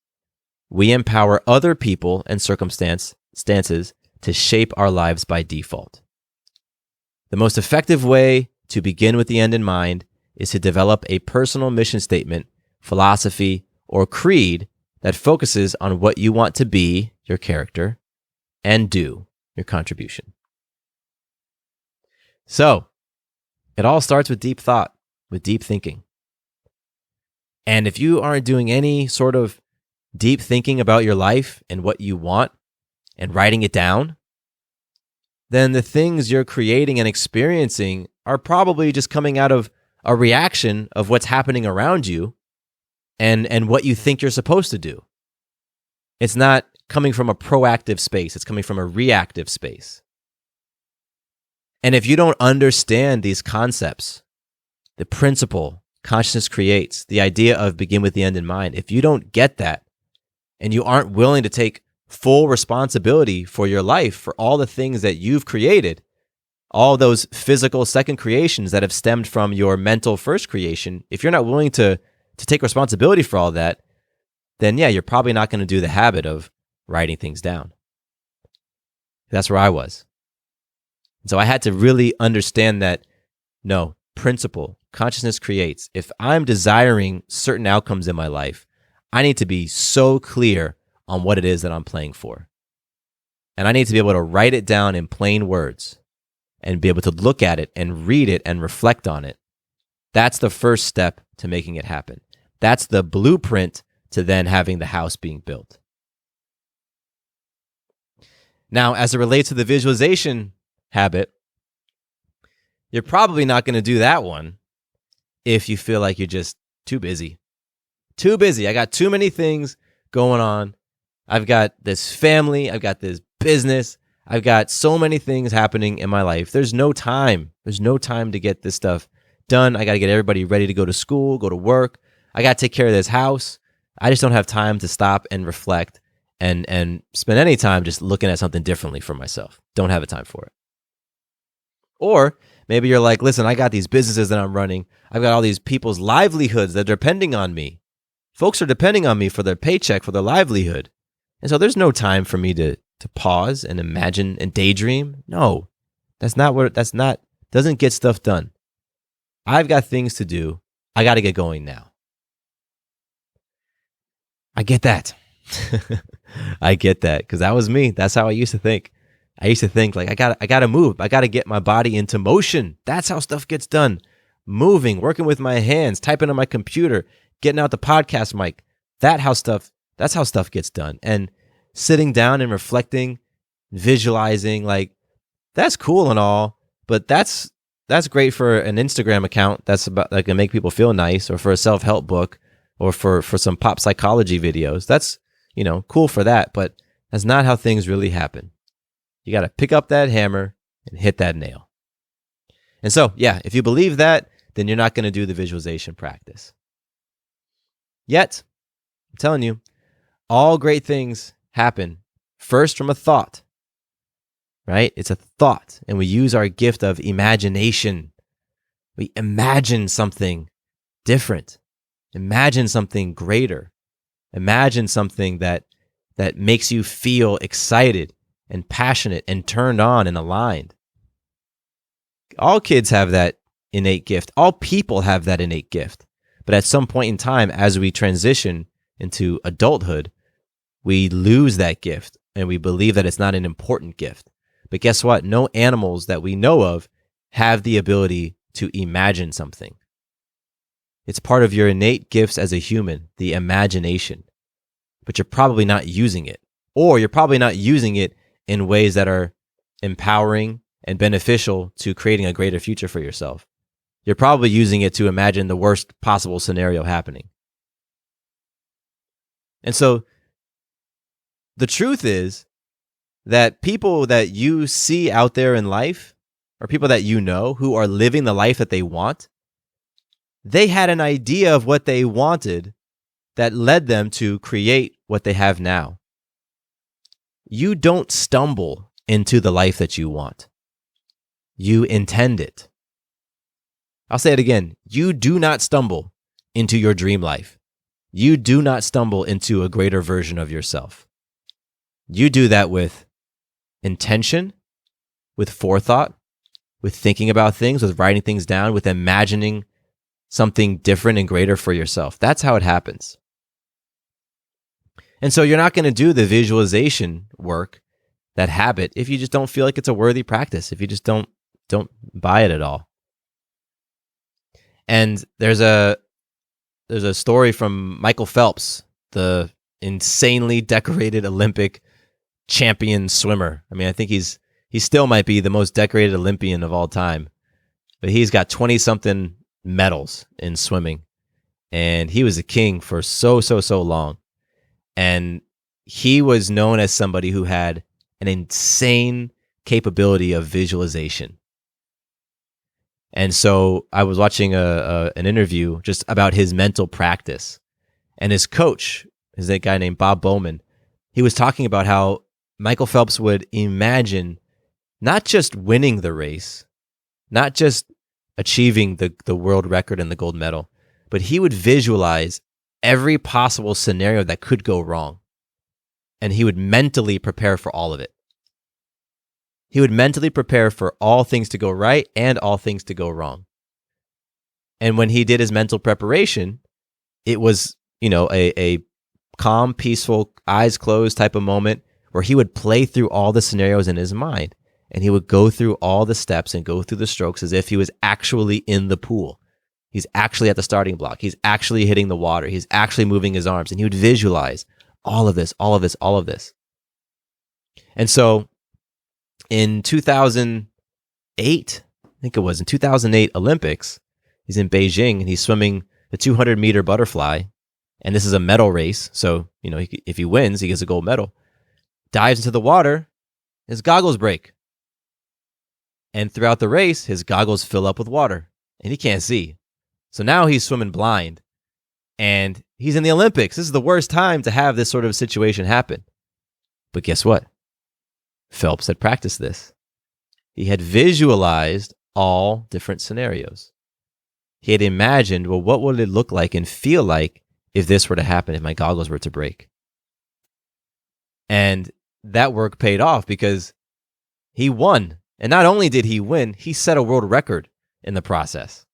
we empower other people and circumstances to shape our lives by default. The most effective way to begin with the end in mind is to develop a personal mission statement, philosophy, or creed that focuses on what you want to be, your character, and do, your contribution. So, it all starts with deep thought, with deep thinking. And if you aren't doing any sort of deep thinking about your life and what you want and writing it down, then the things you're creating and experiencing are probably just coming out of a reaction of what's happening around you and what you think you're supposed to do. It's not coming from a proactive space. It's coming from a reactive space. And if you don't understand these concepts, the principle consciousness creates, the idea of begin with the end in mind, if you don't get that and you aren't willing to take full responsibility for your life, for all the things that you've created, all those physical second creations that have stemmed from your mental first creation, if you're not willing to take responsibility for all that, then you're probably not going to do the habit of writing things down. That's where I was. So I had to really understand that, no, principle, consciousness creates. If I'm desiring certain outcomes in my life, I need to be so clear on what it is that I'm playing for. And I need to be able to write it down in plain words and be able to look at it and read it and reflect on it. That's the first step to making it happen. That's the blueprint to then having the house being built. Now, as it relates to the visualization habit, you're probably not going to do that one if you feel like you're just too busy. Too busy. I got too many things going on. I've got this family. I've got this business. I've got so many things happening in my life. There's no time. There's no time to get this stuff done. I got to get everybody ready to go to school, go to work. I got to take care of this house. I just don't have time to stop and reflect and spend any time just looking at something differently for myself. Don't have the time for it. Or maybe you're like, listen, I got these businesses that I'm running. I've got all these people's livelihoods that are depending on me. Folks are depending on me for their paycheck, for their livelihood. And so there's no time for me to pause and imagine and daydream. No, doesn't get stuff done. I've got things to do. I got to get going now. I get that. I get that because that was me. That's how I used to think. I used to think like, I got to move. I got to get my body into motion. That's how stuff gets done. Moving, working with my hands, typing on my computer, getting out the podcast mic. That's how stuff gets done. And sitting down and reflecting, visualizing, like that's cool and all, but that's great for an Instagram account that's about that can make people feel nice, or for a self-help book, or for some pop psychology videos. That's, cool for that, but that's not how things really happen. You got to pick up that hammer and hit that nail. And so, yeah, if you believe that, then you're not going to do the visualization practice. Yet, I'm telling you, all great things happen first from a thought, right? It's a thought, and we use our gift of imagination. We imagine something different. Imagine something greater. Imagine something that makes you feel excited and passionate and turned on and aligned. All kids have that innate gift. All people have that innate gift. But at some point in time, as we transition into adulthood, we lose that gift and we believe that it's not an important gift. But guess what? No animals that we know of have the ability to imagine something. It's part of your innate gifts as a human, the imagination. But you're probably not using it. Or you're probably not using it in ways that are empowering and beneficial to creating a greater future for yourself. You're probably using it to imagine the worst possible scenario happening. And so the truth is that people that you see out there in life, or people that you know who are living the life that they want, they had an idea of what they wanted that led them to create what they have now. You don't stumble into the life that you want. You intend it. I'll say it again. You do not stumble into your dream life. You do not stumble into a greater version of yourself. You do that with intention, with forethought, with thinking about things, with writing things down, with imagining something different and greater for yourself. That's how it happens. And so you're not going to do the visualization work, that habit, if you just don't feel like it's a worthy practice, if you just don't buy it at all. And there's a story from Michael Phelps, the insanely decorated Olympic champion swimmer. I mean, I think he still might be the most decorated Olympian of all time, but he's got 20-something medals in swimming, and he was a king for so long. And he was known as somebody who had an insane capability of visualization. And so I was watching an interview just about his mental practice, and his coach is that guy named Bob Bowman. He was talking about how Michael Phelps would imagine not just winning the race, not just achieving the world record and the gold medal, but he would visualize every possible scenario that could go wrong. And he would mentally prepare for all of it. He would mentally prepare for all things to go right and all things to go wrong. And when he did his mental preparation, it was, a calm, peaceful, eyes closed type of moment where he would play through all the scenarios in his mind. And he would go through all the steps and go through the strokes as if he was actually in the pool. He's actually at the starting block. He's actually hitting the water. He's actually moving his arms. And he would visualize all of this, all of this, all of this. And so in 2008, I think it was, in 2008 Olympics, he's in Beijing and he's swimming the 200-meter butterfly. And this is a medal race. So, if he wins, he gets a gold medal. Dives into the water, his goggles break. And throughout the race, his goggles fill up with water. and he can't see. So now he's swimming blind, and he's in the Olympics. This is the worst time to have this sort of situation happen. But guess what? Phelps had practiced this. He had visualized all different scenarios. He had imagined, well, what would it look like and feel like if this were to happen, if my goggles were to break? And that work paid off because he won. And not only did he win, he set a world record in the process.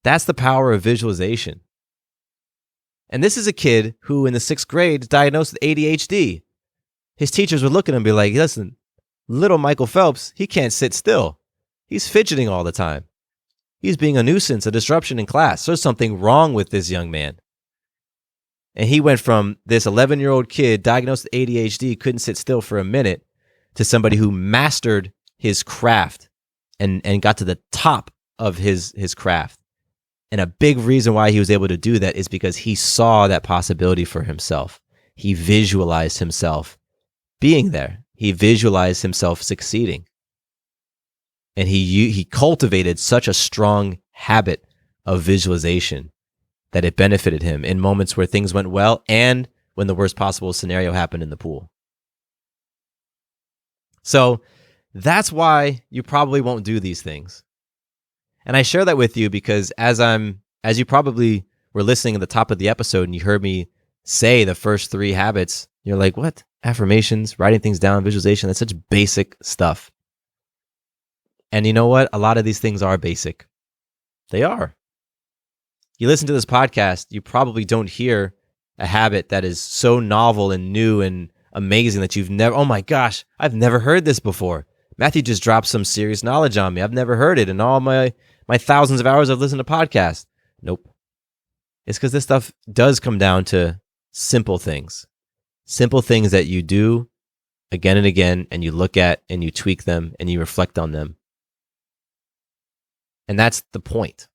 That's the power of visualization. And this is a kid who in the 6th grade is diagnosed with ADHD. His teachers would look at him and be like, listen, little Michael Phelps, he can't sit still. He's fidgeting all the time. He's being a nuisance, a disruption in class. There's something wrong with this young man. And he went from this 11-year-old kid diagnosed with ADHD, couldn't sit still for a minute, to somebody who mastered his craft and got to the top of his craft. And a big reason why he was able to do that is because he saw that possibility for himself. He visualized himself being there. He visualized himself succeeding. And he cultivated such a strong habit of visualization that it benefited him in moments where things went well and when the worst possible scenario happened in the pool. So that's why you probably won't do these things. And I share that with you because as you probably were listening at the top of the episode and you heard me say the first 3 habits, you're like, what? Affirmations, writing things down, visualization, that's such basic stuff. And you know what? A lot of these things are basic. They are. You listen to this podcast, you probably don't hear a habit that is so novel and new and amazing that you've never, oh my gosh, I've never heard this before. Matthew just dropped some serious knowledge on me. I've never heard it in all my thousands of hours I've listened to podcasts. Nope. It's because this stuff does come down to simple things. Simple things that you do again and again, and you look at and you tweak them and you reflect on them. And that's the point.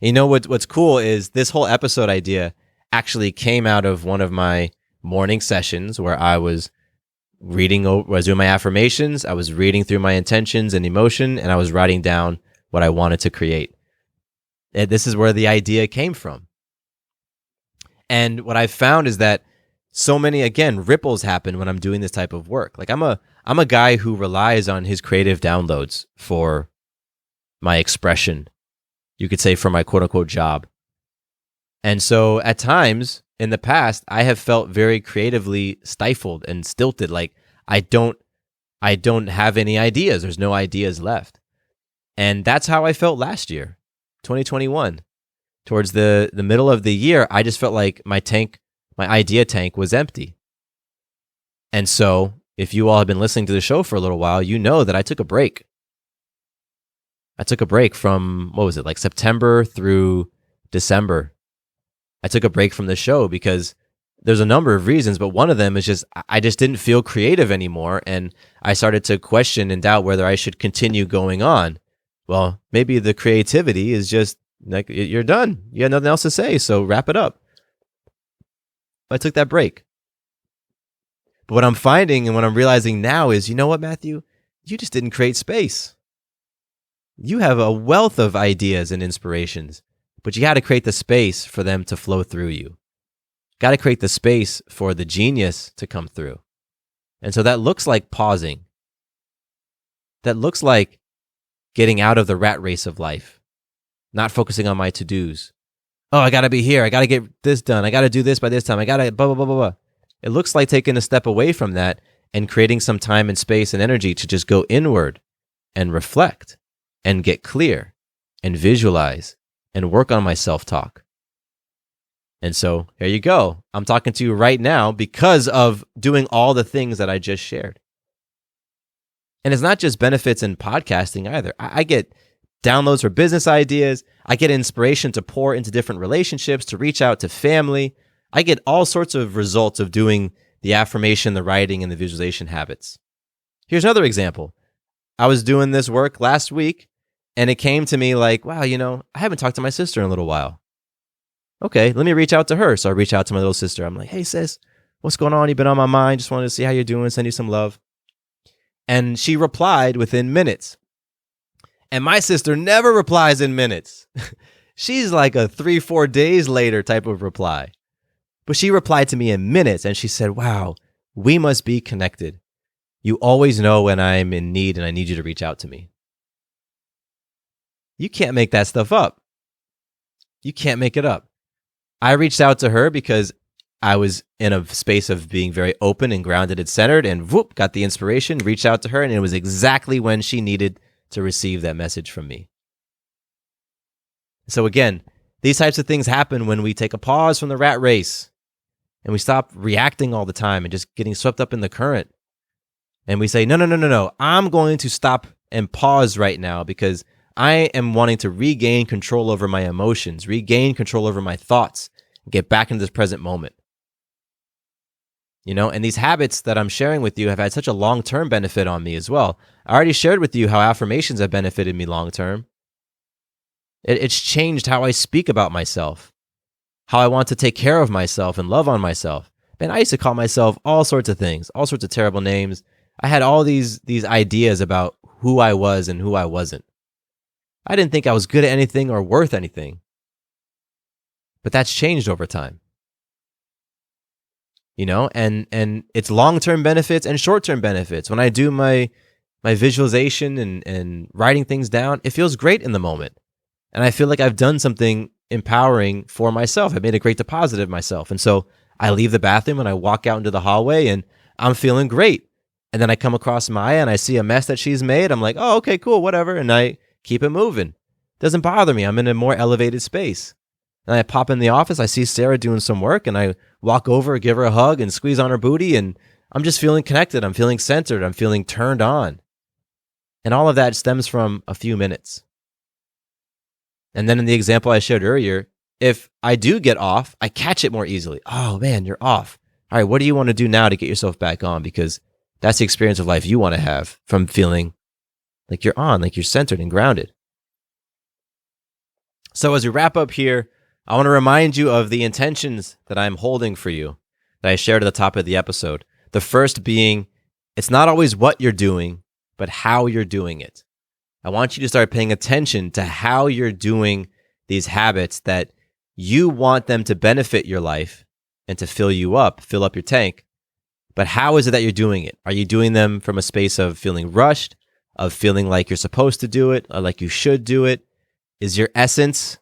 You know what's cool is this whole episode idea actually came out of one of my morning sessions where I was doing my affirmations, I was reading through my intentions and emotion, and I was writing down what I wanted to create. And this is where the idea came from. And what I've found is that so many, again, ripples happen when I'm doing this type of work. Like I'm a guy who relies on his creative downloads for my expression. You could say for my quote unquote job. And so at times in the past, I have felt very creatively stifled and stilted. Like I don't have any ideas. There's no ideas left. And that's how I felt last year, 2021. Towards the middle of the year, I just felt like my idea tank was empty. And so if you all have been listening to the show for a little while, you know that I took a break. I took a break from, like September through December. I took a break from the show because there's a number of reasons, but one of them is just I just didn't feel creative anymore, and I started to question and doubt whether I should continue going on. Well, maybe the creativity is just like, you're done. You had nothing else to say, so wrap it up. I took that break. But what I'm finding and what I'm realizing now is, you know what, Matthew? You just didn't create space. You have a wealth of ideas and inspirations, but you got to create the space for them to flow through you. Got to create the space for the genius to come through. And so that looks like pausing. That looks like getting out of the rat race of life, not focusing on my to-dos. Oh, I got to be here. I got to get this done. I got to do this by this time. I got to blah, blah, blah, blah, blah. It looks like taking a step away from that and creating some time and space and energy to just go inward and reflect and get clear and visualize and work on my self-talk. And so here you go. I'm talking to you right now because of doing all the things that I just shared. And it's not just benefits in podcasting either. I get downloads for business ideas. I get inspiration to pour into different relationships, to reach out to family. I get all sorts of results of doing the affirmation, the writing, and the visualization habits. Here's another example. I was doing this work last week, and it came to me like, wow, I haven't talked to my sister in a little while. Okay, let me reach out to her. So I reach out to my little sister. I'm like, hey, sis, what's going on? You've been on my mind. Just wanted to see how you're doing, send you some love. And she replied within minutes. And my sister never replies in minutes. She's like a 3-4 days later type of reply. But she replied to me in minutes and she said, wow, we must be connected. You always know when I'm in need and I need you to reach out to me. You can't make that stuff up. You can't make it up. I reached out to her because I was in a space of being very open and grounded and centered, and whoop, got the inspiration, reached out to her, and it was exactly when she needed to receive that message from me. So again, these types of things happen when we take a pause from the rat race and we stop reacting all the time and just getting swept up in the current. And we say, no. I'm going to stop and pause right now because I am wanting to regain control over my emotions, regain control over my thoughts, and get back into this present moment. And these habits that I'm sharing with you have had such a long-term benefit on me as well. I already shared with you how affirmations have benefited me long-term. It's changed how I speak about myself, how I want to take care of myself and love on myself. Man, I used to call myself all sorts of things, all sorts of terrible names. I had all these ideas about who I was and who I wasn't. I didn't think I was good at anything or worth anything. But that's changed over time. And it's long-term benefits and short-term benefits. When I do my visualization and writing things down, it feels great in the moment. And I feel like I've done something empowering for myself. I've made a great deposit of myself. And so I leave the bathroom and I walk out into the hallway and I'm feeling great. And then I come across Maya and I see a mess that she's made. I'm like, oh, okay, cool, whatever. And I keep it moving. Doesn't bother me. I'm in a more elevated space. And I pop in the office, I see Sarah doing some work, and I walk over, give her a hug, and squeeze on her booty, and I'm just feeling connected. I'm feeling centered. I'm feeling turned on. And all of that stems from a few minutes. And then in the example I shared earlier, if I do get off, I catch it more easily. Oh, man, you're off. All right, what do you want to do now to get yourself back on? Because that's the experience of life you want to have from feeling like you're on, like you're centered and grounded. So as we wrap up here, I want to remind you of the intentions that I'm holding for you that I shared at the top of the episode. The first being, it's not always what you're doing, but how you're doing it. I want you to start paying attention to how you're doing these habits that you want them to benefit your life and to fill you up, fill up your tank. But how is it that you're doing it? Are you doing them from a space of feeling rushed, of feeling like you're supposed to do it or like you should do it? Is your essence,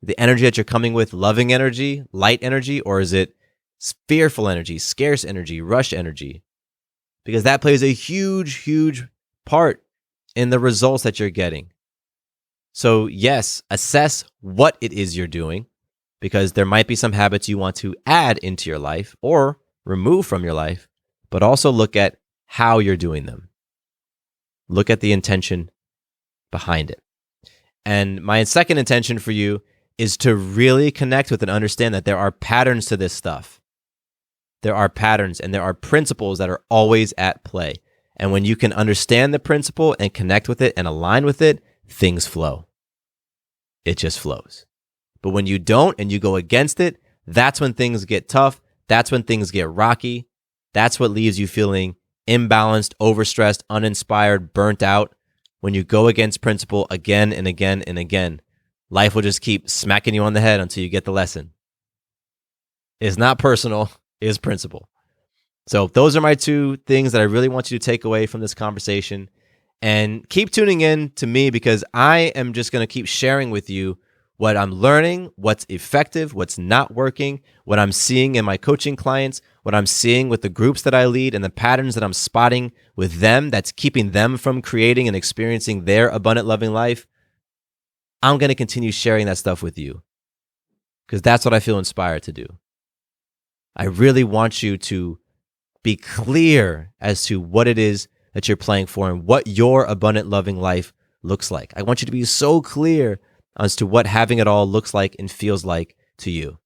the energy that you're coming with, loving energy, light energy, or is it fearful energy, scarce energy, rush energy? Because that plays a huge, huge part in the results that you're getting. So yes, assess what it is you're doing, because there might be some habits you want to add into your life or remove from your life, but also look at how you're doing them. Look at the intention behind it. And my second intention for you is to really connect with and understand that there are patterns to this stuff. There are patterns and there are principles that are always at play. And when you can understand the principle and connect with it and align with it, things flow. It just flows. But when you don't and you go against it, that's when things get tough. That's when things get rocky. That's what leaves you feeling imbalanced, overstressed, uninspired, burnt out. When you go against principle again and again and again, life will just keep smacking you on the head until you get the lesson. It's not personal, it's principle. So those are my two things that I really want you to take away from this conversation. And keep tuning in to me, because I am just going to keep sharing with you what I'm learning, what's effective, what's not working, what I'm seeing in my coaching clients, what I'm seeing with the groups that I lead, and the patterns that I'm spotting with them that's keeping them from creating and experiencing their abundant, loving life. I'm going to continue sharing that stuff with you because that's what I feel inspired to do. I really want you to be clear as to what it is that you're playing for and what your abundant, loving life looks like. I want you to be so clear as to what having it all looks like and feels like to you.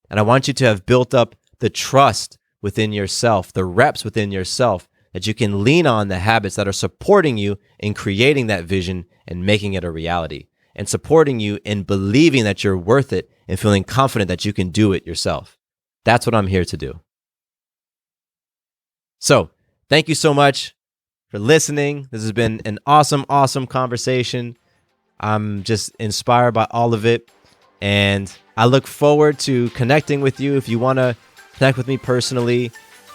And I want you to have built up the trust within yourself, the reps within yourself, that you can lean on the habits that are supporting you in creating that vision and making it a reality, and supporting you in believing that you're worth it and feeling confident that you can do it yourself. That's what I'm here to do. So, thank you so much for listening. This has been an awesome, awesome conversation. I'm just inspired by all of it. And I look forward to connecting with you. If you want to connect with me personally,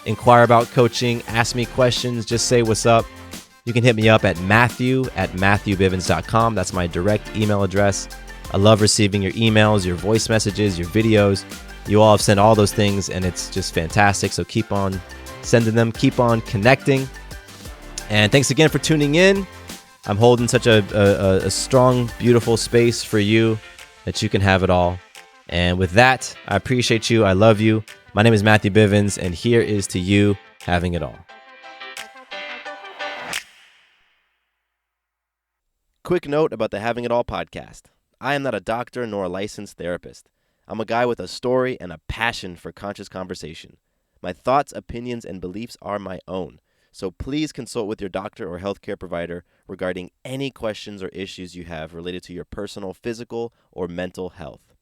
inquire about coaching, ask me questions, just say what's up. You can hit me up at matthew@matthewbivens.com. That's my direct email address. I love receiving your emails, your voice messages, your videos. You all have sent all those things, and it's just fantastic. So keep on sending them, keep on connecting. And thanks again for tuning in. I'm holding such a strong, beautiful space for you that you can have it all. And with that, I appreciate you. I love you. My name is Matthew Bivens, and here is to you having it all. Quick note about the Having It All podcast. I am not a doctor nor a licensed therapist. I'm a guy with a story and a passion for conscious conversation. My thoughts, opinions, and beliefs are my own. So please consult with your doctor or healthcare provider regarding any questions or issues you have related to your personal physical or mental health.